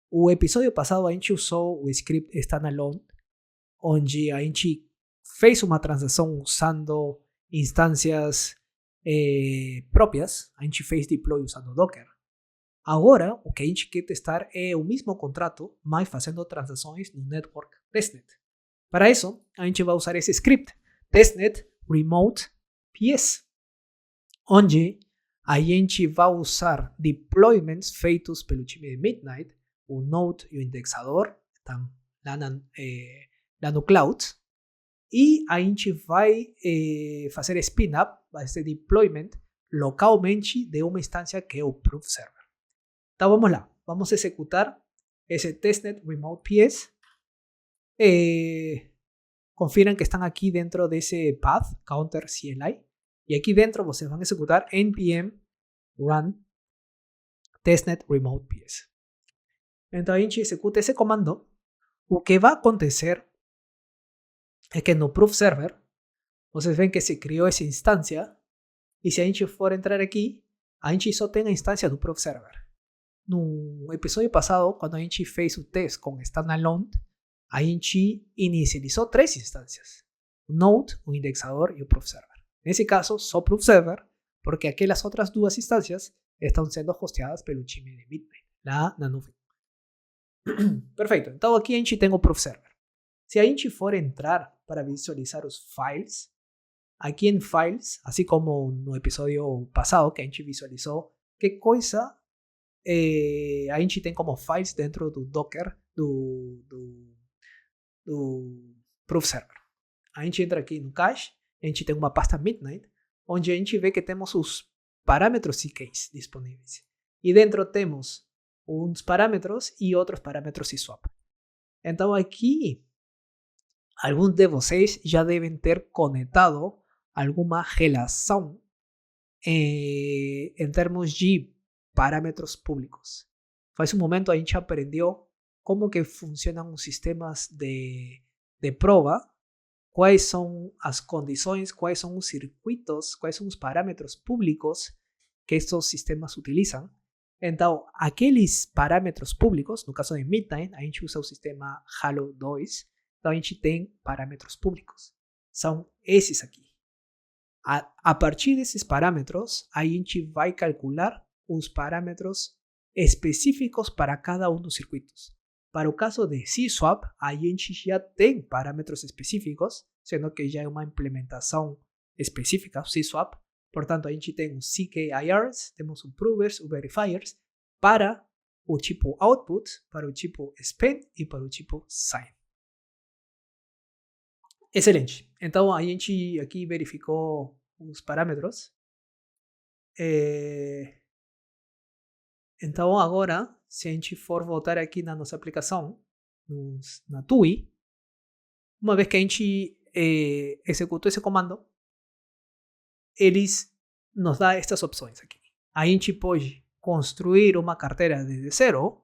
O episódio passado a gente usou o script standalone, onde a gente fez uma transação usando instâncias próprias, a gente fez deploy usando Docker. Agora, o que a gente quer testar é o mesmo contrato, mas fazendo transações no Network Testnet. Para isso, a gente vai usar esse script, testnet remote ps, onde a gente vai usar deployments feitos pelo time de Midnight, o Node e o indexador estão lá no cloud, e a gente vai fazer spin-up, esse deployment, localmente de uma instância que é o Proof Server. Então vamos lá, vamos a ejecutar ese testnet remote PS. Confirman que están aquí dentro de ese path counter CLI. Y aquí dentro ustedes van a ejecutar npm run testnet remote PS. Entonces a gente ejecuta ese comando. Lo que va a acontecer es que no proof server, ustedes ven que se creó esa instancia. Y si a gente for entrar aquí, a gente só tem a instancia do proof server. No episodio pasado, cuando a gente fez o test con standalone, a gente inicializó 3 instancias: un node, un indexador y un proof server. En ese caso, só proof server, porque aquellas otras 2 instancias están siendo hosteadas pelo time de Midnight, lá na nuvem. Perfeito, então aqui a gente tem o proof server. Se a gente for entrar para visualizar os files, aquí en files, así como no episodio pasado que a gente visualizó qué cosa a gente tem como files dentro do Docker do proof server. A gente entra aqui no cache, a gente tem uma pasta Midnight, onde a gente vê que temos os parâmetros CKs disponíveis. E dentro temos uns parâmetros e outros parâmetros CSwap. Então aqui, alguns de vocês já devem ter conectado alguma relação em termos de parâmetros públicos. Faz um momento a gente aprendeu como que funcionam os sistemas de prova, quais são as condições, quais são os circuitos, quais são os parâmetros públicos que estes sistemas utilizam. Então, aqueles parâmetros públicos, no caso de Midnight, a gente usa o sistema Halo 2, então a gente tem parâmetros públicos. São esses aqui. A partir desses parâmetros, a gente vai calcular os parâmetros específicos para cada um dos circuitos. Para o caso de CSwap, a gente já tem parâmetros específicos, sendo que já é uma implementação específica, CSwap. Portanto, a gente tem os CKIRs, temos os provers, os verifiers, para o tipo output, para o tipo spend e para o tipo sign. Excelente. Então a gente aqui verificou os parâmetros. Então agora, se a gente for voltar aqui na nossa aplicação, na TUI, uma vez que a gente executou esse comando, eles nos dão estas opções aqui. A gente pode construir uma carteira desde zero,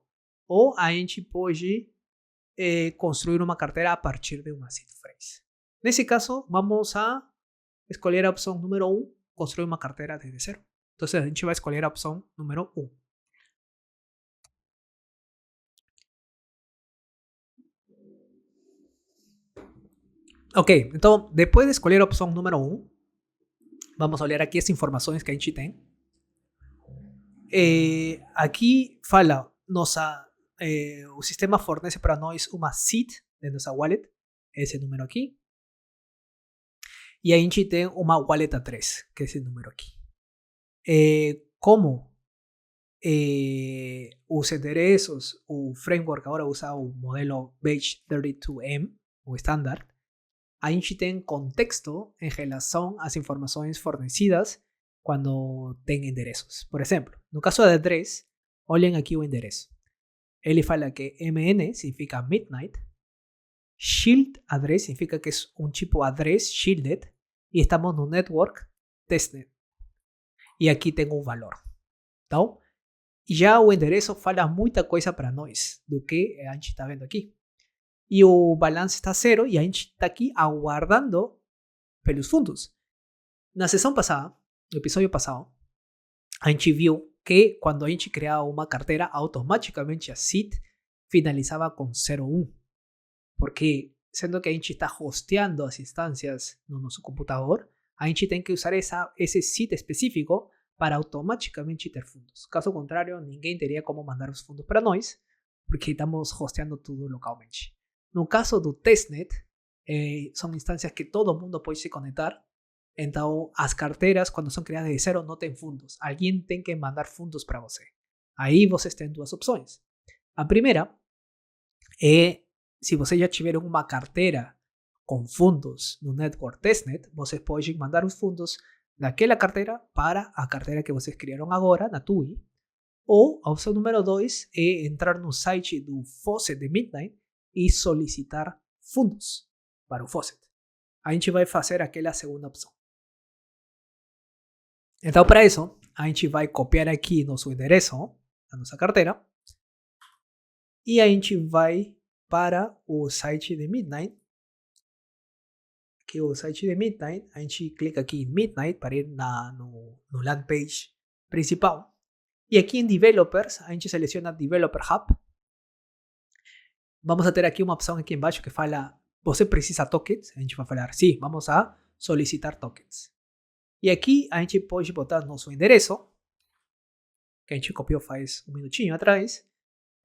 ou a gente pode construir uma carteira a partir de uma seed phrase. Nesse caso, vamos a escolher a opção número 1, construir uma carteira desde zero. Então, a gente vai escolher a opção número 1. Ok, então, depois de escolher a opção número 1, vamos olhar aqui as informações que a gente tem. Aqui fala, o sistema fornece para nós uma seed de nossa wallet, esse número aqui. E a gente tem uma wallet A3, que é esse número aqui. Como os endereços, o framework agora usa o modelo Base32M, o estándar, a gente tem contexto em relação às informações fornecidas quando tem endereços. Por exemplo, no caso da A3, olhem aqui o endereço. Ele fala que MN significa Midnight, Shield address significa que es un tipo address shielded y estamos no network testnet. E aqui tem um valor. Então, já o endereço fala muita coisa para nós do que a gente está vendo aqui. E o balance está zero e a gente está aqui aguardando pelos fundos. Na sessão passada, no episódio passado, a gente viu que quando a gente criava uma carteira, automaticamente a seed finalizava com 01. Porque, sendo que a gente está hosteando as instâncias no nosso computador, a gente tem que usar esse seed específico para automaticamente ter fundos. Caso contrário, ninguém teria como mandar os fundos para nós, porque estamos hosteando tudo localmente. No caso do testnet, são instâncias que todo mundo pode se conectar. Então, as carteiras, quando são criadas de zero, não tem fundos. Alguém tem que mandar fundos para você. Aí vocês têm duas opções. A primeira é, se vocês já tiveram uma carteira com fundos no Network Testnet, vocês podem mandar os fundos daquela carteira para a carteira que vocês criaram agora, na TUI. Ou a opção número 2 é entrar no site do Faucet de Midnight e solicitar fundos para o Faucet. A gente vai fazer aquela segunda opção. Então, para isso, a gente vai copiar aqui nosso endereço da nossa carteira e a gente vai para o site de Midnight. Aqui é o site de Midnight, a gente clica aqui em Midnight para ir no land page principal. E aqui em Developers, a gente seleciona Developer Hub. Vamos a ter aqui uma opção aqui embaixo que fala, você precisa tokens? A gente vai falar, sim, vamos a solicitar tokens. E aqui a gente pode botar nosso endereço, que a gente copiou faz um minutinho atrás.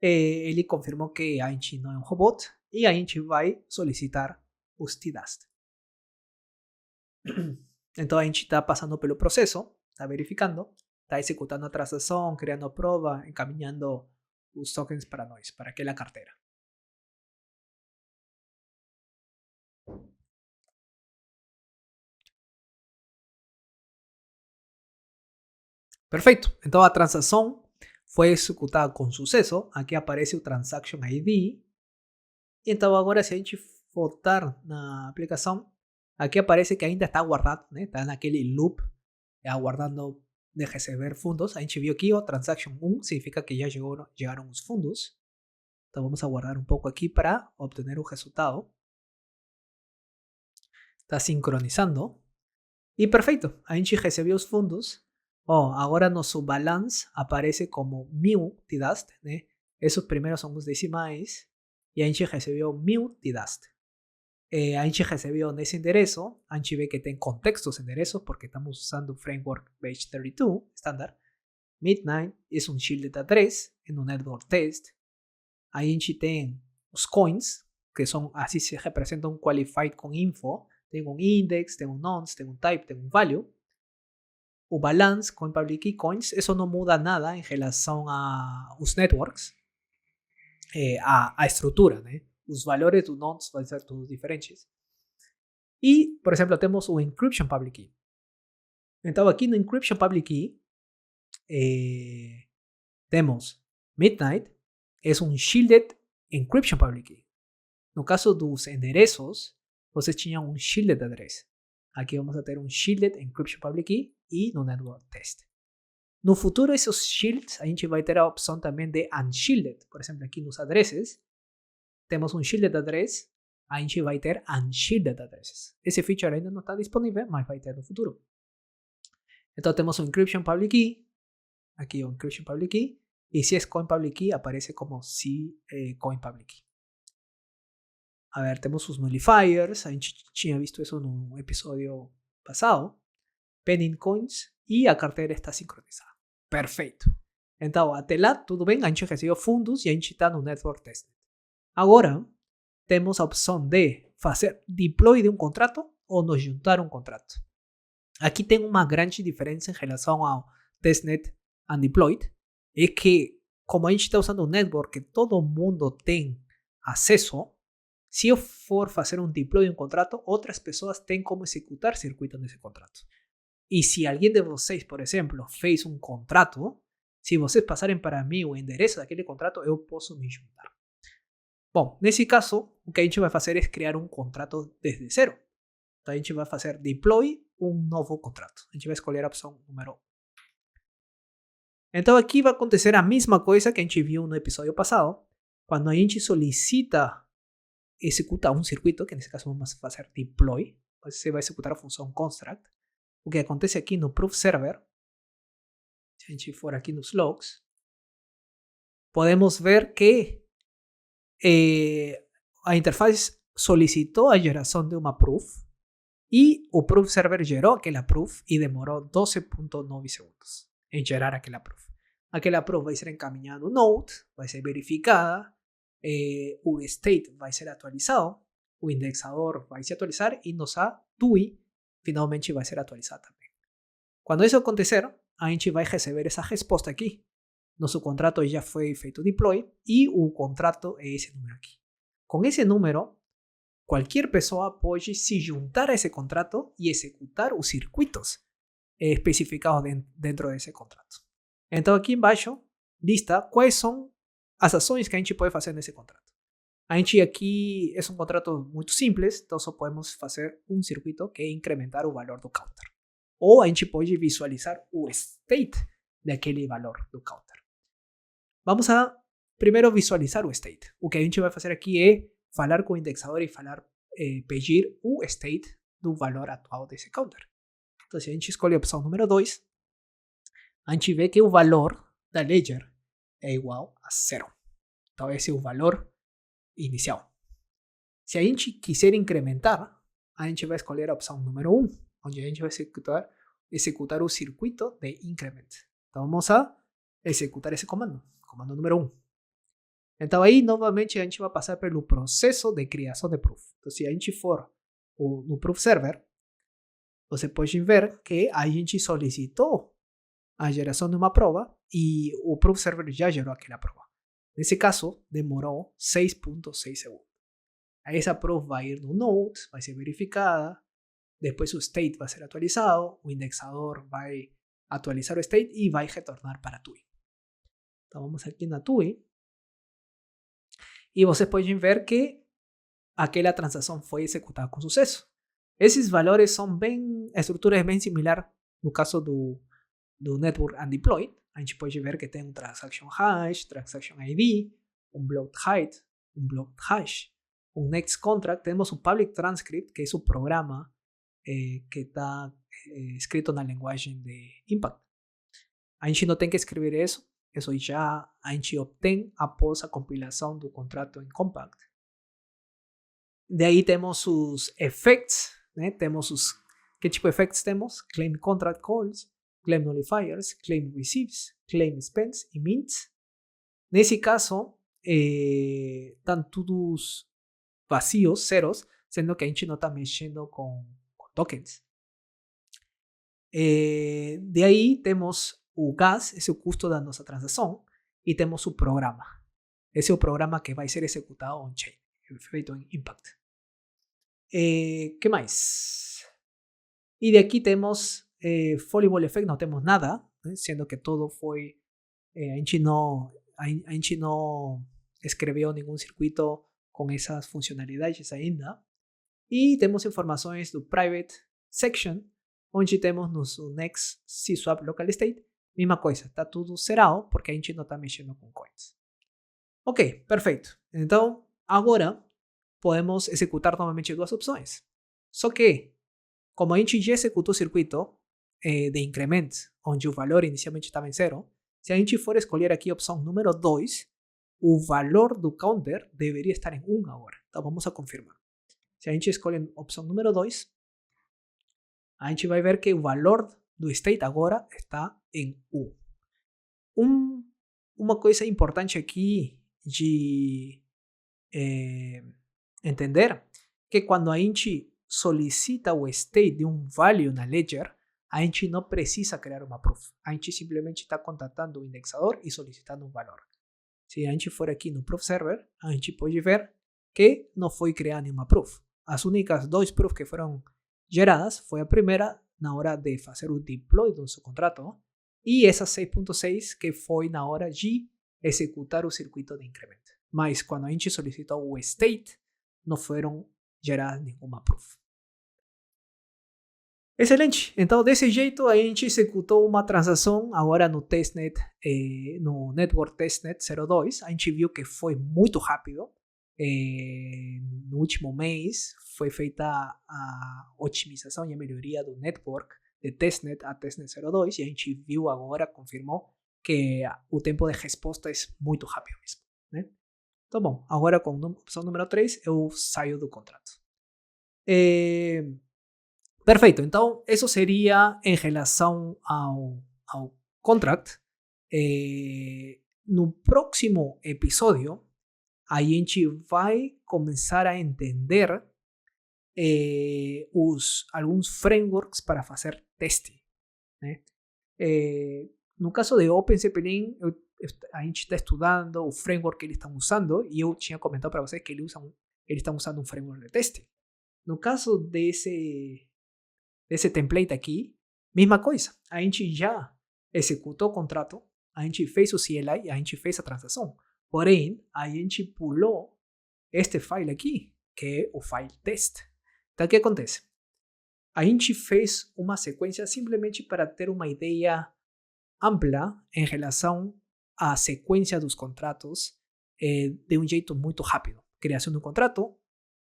Ele confirmou que a gente não é um robot e a gente vai solicitar os TDAST. Então a gente está passando pelo processo, está verificando, está executando a transação, criando prova, encaminhando os tokens para nós, para aquela carteira. Perfeito. Então a transação foi executada com sucesso. Aqui aparece o Transaction ID. Então agora se a gente voltar na aplicação, aqui aparece que ainda está guardado, né? Está naquele loop, aguardando de receber fundos. A gente viu aqui o Transaction 1, significa que já chegaram os fundos. Então vamos aguardar um pouco aqui para obter o resultado. Está sincronizando. E perfeito, a gente recebeu os fundos. Agora nosso balance aparece como 1000 TDAST, né? Esses primeiros são os decimais. E a gente recebeu 1000 TDAST. A gente recebeu nesse endereço, a gente vê que tem contextos endereços, porque estamos usando o Framework Page 32, estándar. Midnight é um shielded address, em um network test. A gente tem os coins, que são, assim se representam um qualified com info. Tem um index, tem um nonce, tem um type, tem um value. O balance, coin public key, coins, isso não muda nada em relação aos networks, a estrutura, né? Os valores do nonce vão ser todos diferentes. E, por exemplo, temos o encryption public key. Então, aqui no encryption public key, temos Midnight, é um shielded encryption public key. No caso dos endereços, vocês tinham um shielded address. Aqui vamos a ter um shielded encryption public key e no network test. No futuro, esses shields, a gente vai ter a opção também de unshielded. Por exemplo, aqui nos addresses, temos um shielded address, a gente vai ter unshielded addresses. Esse feature ainda não está disponível, mas vai ter no futuro. Então temos o encryption public key, aqui o encryption public key, e se é coin public key, aparece como coin public key. A ver, temos os nullifiers, a gente tinha visto isso no episódio passado. Pending coins e a carteira está sincronizada. Perfeito. Então, até lá, tudo bem, a gente recebeu fundos e a gente está no network test. Agora, temos a opção de fazer deploy de um contrato ou nos juntar um contrato. Aqui tem uma grande diferença em relação ao testnet undeployed, é que, como a gente está usando um network que todo mundo tem acesso, se eu for fazer um deploy de um contrato, outras pessoas têm como executar circuito nesse contrato. E se alguém de vocês, por exemplo, fez um contrato, se vocês passarem para mim o endereço daquele contrato, eu posso me juntar. Bom, nesse caso, o que a gente vai fazer é criar um contrato desde zero. Então a gente vai fazer deploy um novo contrato. A gente vai escolher a opção número 1. Então aqui vai acontecer a mesma coisa que a gente viu no episódio passado. Quando a gente solicita executar um circuito, que nesse caso vamos fazer deploy, você vai executar a função construct. O que acontece aqui no proof server, se a gente for aqui nos logs, podemos ver que a interface solicitou a geração de uma proof e o proof server gerou aquela proof e demorou 12.9 segundos em gerar aquela proof. Aquela proof vai ser encaminhada no node, vai ser verificada, o state vai ser atualizado, o indexador vai se atualizar e nossa TUI finalmente vai ser atualizada também. Quando isso acontecer, a gente vai receber essa resposta aqui. Nosso contrato já foi feito deploy e o contrato é esse número aqui. Com esse número, qualquer pessoa pode se juntar a esse contrato e executar os circuitos especificados dentro desse contrato. Então aqui embaixo lista quais são as ações que a gente pode fazer nesse contrato. A gente aqui é um contrato muito simples, então só podemos fazer um circuito que é incrementar o valor do counter. Ou a gente pode visualizar o state daquele valor do counter. Vamos a primeiro visualizar o state. O que a gente vai fazer aqui é falar com o indexador e pedir o state do valor atual desse counter. Então, se a gente escolhe a opção número 2, a gente vê que o valor da ledger é igual a 0. Então, esse é o valor inicial. Se a gente quiser incrementar, a gente vai escolher a opção número 1, onde a gente vai executar o circuito de increment. Então, vamos a executar esse comando número 1. Então, aí, novamente, a gente vai passar pelo processo de criação de proof. Então, se a gente for no proof server, você pode ver que a gente solicitou a geração de uma prova e o proof server já gerou aquela prova. Nesse caso, demorou 6.6 segundos. Aí essa prova vai ir no node, vai ser verificada, depois o state vai ser atualizado, o indexador vai atualizar o state e vai retornar para a TUI. Então vamos aqui na TUI e vocês podem ver que aquela transação foi executada com sucesso. Esses valores são a estrutura é bem similar no caso do Network Undeployed. A gente pode ver que tem um Transaction Hash, Transaction ID, um Blocked Height, um Blocked Hash, um Next Contract. Temos o Public Transcript, que é o programa que está escrito na linguagem de Impact. A gente não tem que escrever isso já a gente obtém após a compilação do contrato em Compact. De aí temos os effects, né? Que tipo de effects temos? Claim Contract Calls, Claim Nullifiers, Claim Receives, Claim Spends e Mints. Nesse caso, estão todos vazios, ceros, sendo que a gente não está mexendo com tokens. De aí temos o gas, esse é o custo da nossa transação, e temos o programa. Esse é o programa que vai ser executado on-chain, feito em Impact. Que mais? E de aqui temos Folly Ball Effect, não temos nada, né? Sendo que todo foi... a gente não escreveu nenhum circuito com essas funcionalidades ainda. E temos informações do Private Section, onde temos nosso Next CSwap Local State. Mesma coisa, está tudo zerado porque a gente não está mexendo com coins. Ok, perfeito. Então, agora podemos executar novamente duas opções. Só que, como a gente já executou o circuito de increment, onde o valor inicialmente estava em 0, se a gente for escolher aqui a opção número 2, o valor do counter deveria estar em 1 agora. Então, vamos a confirmar. Se a gente escolhe a opção número 2, a gente vai ver que o valor do state agora está em 1. Uma coisa importante aqui de entender que quando a gente solicita o state de um value na ledger, a gente não precisa criar uma proof. A gente simplesmente está contatando o indexador e solicitando um valor. Se a gente for aqui no proof server, a gente pode ver que não foi criada nenhuma proof. As únicas 2 proofs que foram geradas foi a primeira na hora de fazer o deploy do nosso contrato e essa 6.6 que foi na hora de executar o circuito de incremento. Mas quando a gente solicitou o state, não foram geradas nenhuma proof. Excelente. Então, desse jeito, a gente executou uma transação agora no testnet, no Network Testnet 02. A gente viu que foi muito rápido. No último mês foi feita a otimização e a melhoria do network de testnet a testnet 02 e a gente viu agora, confirmou que o tempo de resposta é muito rápido mesmo, né? Então, bom, agora com a opção número 3 eu saio do contrato. Perfeito, então isso seria em relação ao contract. No próximo episódio a gente vai começar a entender alguns frameworks para fazer testing, né? No caso de OpenZeppelin, a gente está estudando o framework que eles estão usando e eu tinha comentado para vocês que eles estão usando um framework de testing. No caso desse template aqui, mesma coisa. A gente já executou o contrato, a gente fez o CLI e a gente fez a transação. Porém, a gente pulou este file aqui, que é o file test. Então, o que acontece? A gente fez uma sequência simplesmente para ter uma ideia ampla em relação à sequência dos contratos de um jeito muito rápido. Criação do contrato,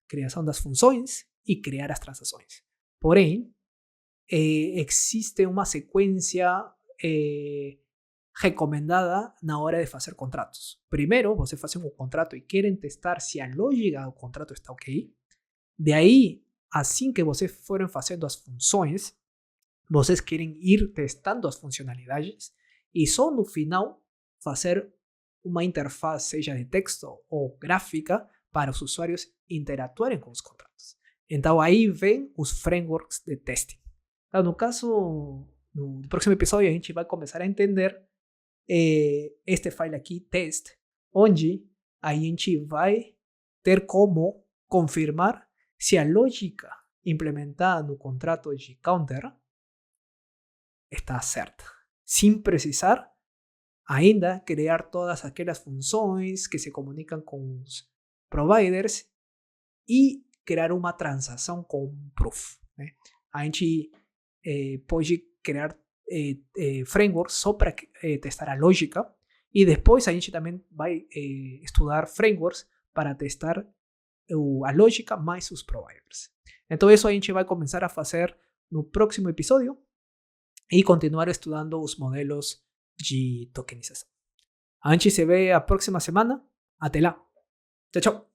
criação das funções e criar as transações. Porém, existe uma sequência recomendada na hora de fazer contratos. Primeiro, você faz um contrato e querem testar se a lógica do contrato está ok. De aí, assim que vocês forem fazendo as funções, vocês querem ir testando as funcionalidades e só no final fazer uma interface, seja de texto ou gráfica, para os usuários interatuarem com os contratos. Então aí vem os frameworks de testing. Então, no caso, no próximo episódio a gente vai começar a entender este file aqui, test, onde a gente vai ter como confirmar se a lógica implementada no contrato de counter está certa, sem precisar ainda criar todas aquelas funções que se comunicam com os providers e criar uma transação com um proof, né? A gente pode criar frameworks só para testar a lógica e depois a gente também vai estudar frameworks para testar a lógica mais os providers. Então isso a gente vai começar a fazer no próximo episódio e continuar estudando os modelos de tokenização. A gente se vê a próxima semana. Até lá. Tchau, tchau.